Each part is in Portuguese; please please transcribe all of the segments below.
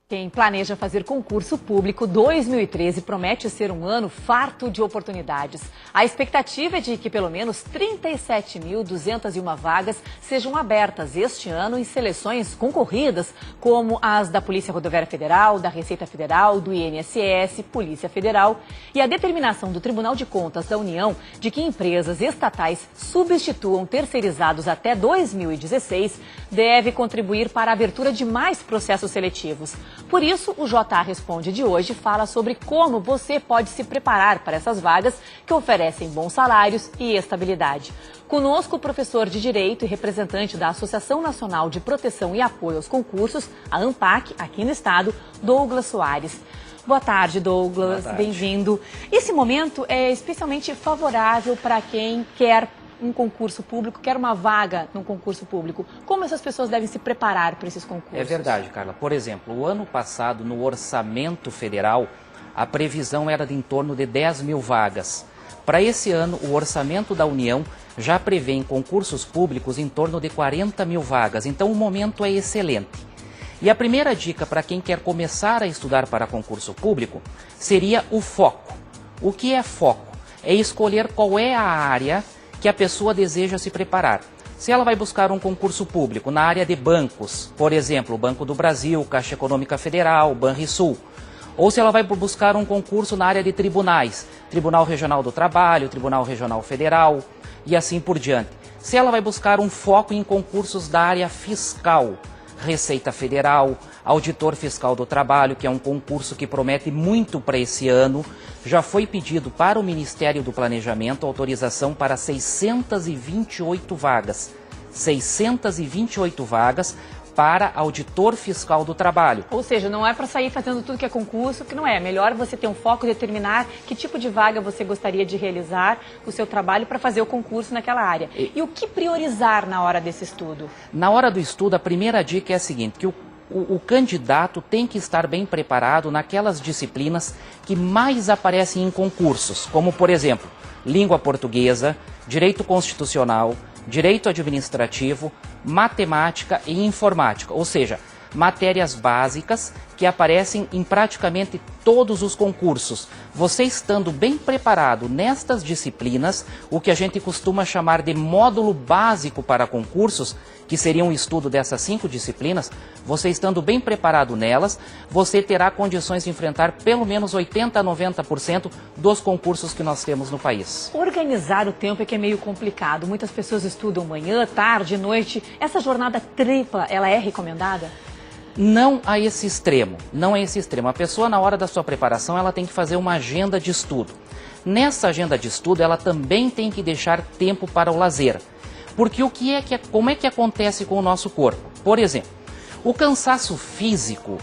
Quem planeja fazer concurso público 2013 promete ser um ano farto de oportunidades. A expectativa é de que pelo menos 37.201 vagas sejam abertas este ano em seleções concorridas, como as da Polícia Rodoviária Federal, da Receita Federal, do INSS, Polícia Federal. E a determinação do Tribunal de Contas da União de que empresas estatais substituam terceirizados até 2016 deve contribuir para a abertura de mais processos seletivos. Por isso, o JA Responde de hoje fala sobre como você pode se preparar para essas vagas que oferecem bons salários e estabilidade. Conosco, o professor de Direito e representante da Associação Nacional de Proteção e Apoio aos Concursos, a ANPAC, aqui no estado, Douglas Soares. Boa tarde, Douglas. Bem-vindo. Esse momento é especialmente favorável para quem quer um concurso público, quer uma vaga num concurso público. Como essas pessoas devem se preparar para esses concursos? É verdade, Carla. Por exemplo, o ano passado, no Orçamento Federal, a previsão era de em torno de 10 mil vagas. Para esse ano, o Orçamento da União já prevê em concursos públicos em torno de 40 mil vagas. Então, o momento é excelente. E a primeira dica para quem quer começar a estudar para concurso público seria o foco. O que é foco? É escolher qual é a área que a pessoa deseja se preparar. Se ela vai buscar um concurso público na área de bancos, por exemplo, o Banco do Brasil, Caixa Econômica Federal, Banrisul, ou se ela vai buscar um concurso na área de tribunais, Tribunal Regional do Trabalho, Tribunal Regional Federal e assim por diante. Se ela vai buscar um foco em concursos da área fiscal, Receita Federal, Auditor Fiscal do Trabalho, que é um concurso que promete muito para esse ano. Já foi pedido para o Ministério do Planejamento autorização para 628 vagas. 628 vagas para Auditor Fiscal do Trabalho. Ou seja, não é para sair fazendo tudo que é concurso, que não é. É melhor você ter um foco e determinar que tipo de vaga você gostaria de realizar o seu trabalho para fazer o concurso naquela área. E o que priorizar na hora desse estudo? Na hora do estudo, a primeira dica é a seguinte, que o candidato tem que estar bem preparado naquelas disciplinas que mais aparecem em concursos, como, por exemplo, língua portuguesa, direito constitucional, direito administrativo, matemática e informática, ou seja, matérias básicas que aparecem em praticamente todos os concursos. Você estando bem preparado nestas disciplinas, o que a gente costuma chamar de módulo básico para concursos, que seria um estudo dessas 5 disciplinas, você estando bem preparado nelas, você terá condições de enfrentar pelo menos 80% a 90% dos concursos que nós temos no país. Organizar o tempo é que é meio complicado. Muitas pessoas estudam manhã, tarde, noite. Essa jornada tripla, ela é recomendada? Não a esse extremo, não a esse extremo. A pessoa, na hora da sua preparação, ela tem que fazer uma agenda de estudo. Nessa agenda de estudo, ela também tem que deixar tempo para o lazer. Porque como é que acontece com o nosso corpo? Por exemplo, o cansaço físico,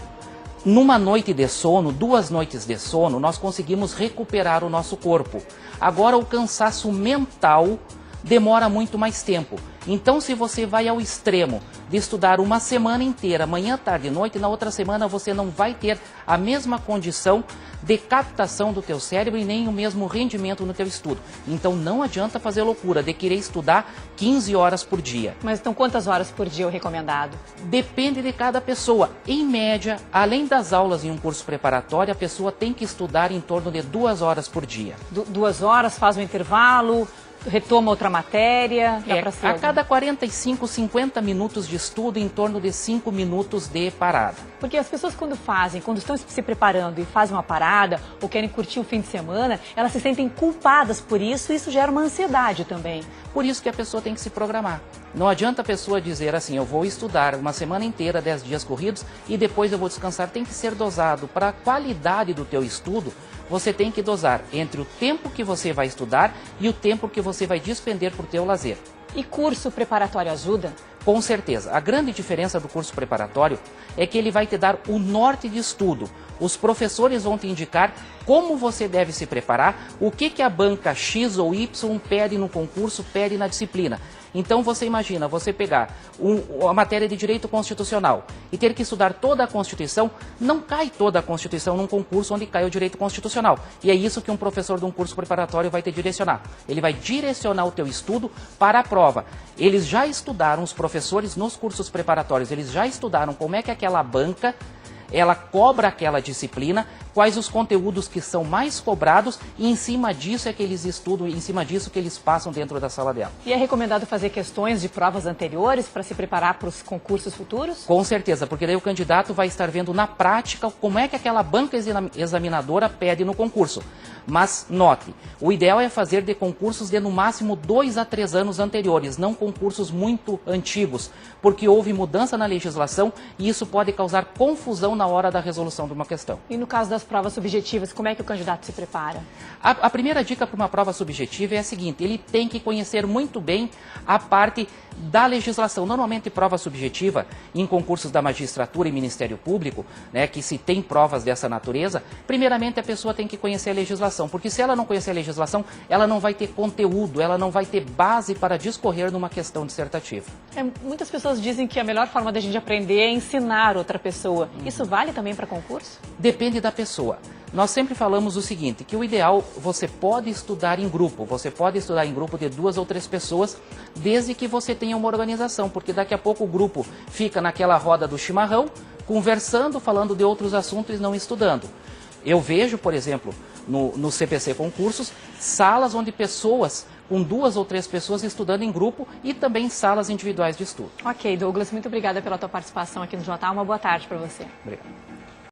numa noite de sono, 2 noites de sono, nós conseguimos recuperar o nosso corpo. Agora, o cansaço mental demora muito mais tempo. Então, se você vai ao extremo de estudar uma semana inteira, manhã, tarde e noite, na outra semana você não vai ter a mesma condição de captação do teu cérebro e nem o mesmo rendimento no teu estudo. Então, não adianta fazer loucura de querer estudar 15 horas por dia. Mas então, quantas horas por dia é o recomendado? Depende de cada pessoa. Em média, além das aulas em um curso preparatório, a pessoa tem que estudar em torno de 2 horas por dia. 2 horas, faz um intervalo, retoma outra matéria? A cada 45, 50 minutos de estudo, em torno de 5 minutos de parada. Porque as pessoas quando estão se preparando e fazem uma parada ou querem curtir o fim de semana, elas se sentem culpadas por isso e isso gera uma ansiedade também. Por isso que a pessoa tem que se programar. Não adianta a pessoa dizer assim, eu vou estudar uma semana inteira, 10 dias corridos e depois eu vou descansar. Tem que ser dosado. Para a qualidade do teu estudo, você tem que dosar entre o tempo que você vai estudar e o tempo que você vai despender por teu lazer. E curso preparatório ajuda? Com certeza. A grande diferença do curso preparatório é que ele vai te dar o norte de estudo. Os professores vão te indicar como você deve se preparar, o que a banca X ou Y pede no concurso, pede na disciplina. Então você imagina, você pegar a matéria de direito constitucional e ter que estudar toda a Constituição, não cai toda a Constituição num concurso onde cai o direito constitucional. E é isso que um professor de um curso preparatório vai te direcionar. Ele vai direcionar o teu estudo para a prova. Eles já estudaram, os professores nos cursos preparatórios, eles já estudaram como é que aquela banca ela cobra aquela disciplina, quais os conteúdos que são mais cobrados e em cima disso é que eles estudam, em cima disso que eles passam dentro da sala de aula. E é recomendado fazer questões de provas anteriores para se preparar para os concursos futuros? Com certeza, porque daí o candidato vai estar vendo na prática como é que aquela banca examinadora pede no concurso. Mas note, o ideal é fazer de concursos de no máximo 2 a 3 anos anteriores, não concursos muito antigos, porque houve mudança na legislação e isso pode causar confusão na hora da resolução de uma questão. E no caso das provas subjetivas, como é que o candidato se prepara? A primeira dica para uma prova subjetiva é a seguinte: ele tem que conhecer muito bem a parte da legislação. Normalmente, prova subjetiva em concursos da magistratura e Ministério Público, né, que se tem provas dessa natureza, primeiramente a pessoa tem que conhecer a legislação, porque se ela não conhecer a legislação, ela não vai ter conteúdo, ela não vai ter base para discorrer numa questão dissertativa. Muitas pessoas dizem que a melhor forma da gente aprender é ensinar outra pessoa. Isso vale também para concurso? Depende da pessoa. Nós sempre falamos o seguinte, que o ideal, você pode estudar em grupo, de 2 ou 3 pessoas, desde que você tenha uma organização, porque daqui a pouco o grupo fica naquela roda do chimarrão, conversando, falando de outros assuntos e não estudando. Eu vejo, por exemplo, no CPC Concursos, salas onde pessoas, com 2 ou 3 pessoas estudando em grupo e também salas individuais de estudo. Ok, Douglas, muito obrigada pela tua participação aqui no Jornal. Uma boa tarde para você. Obrigado.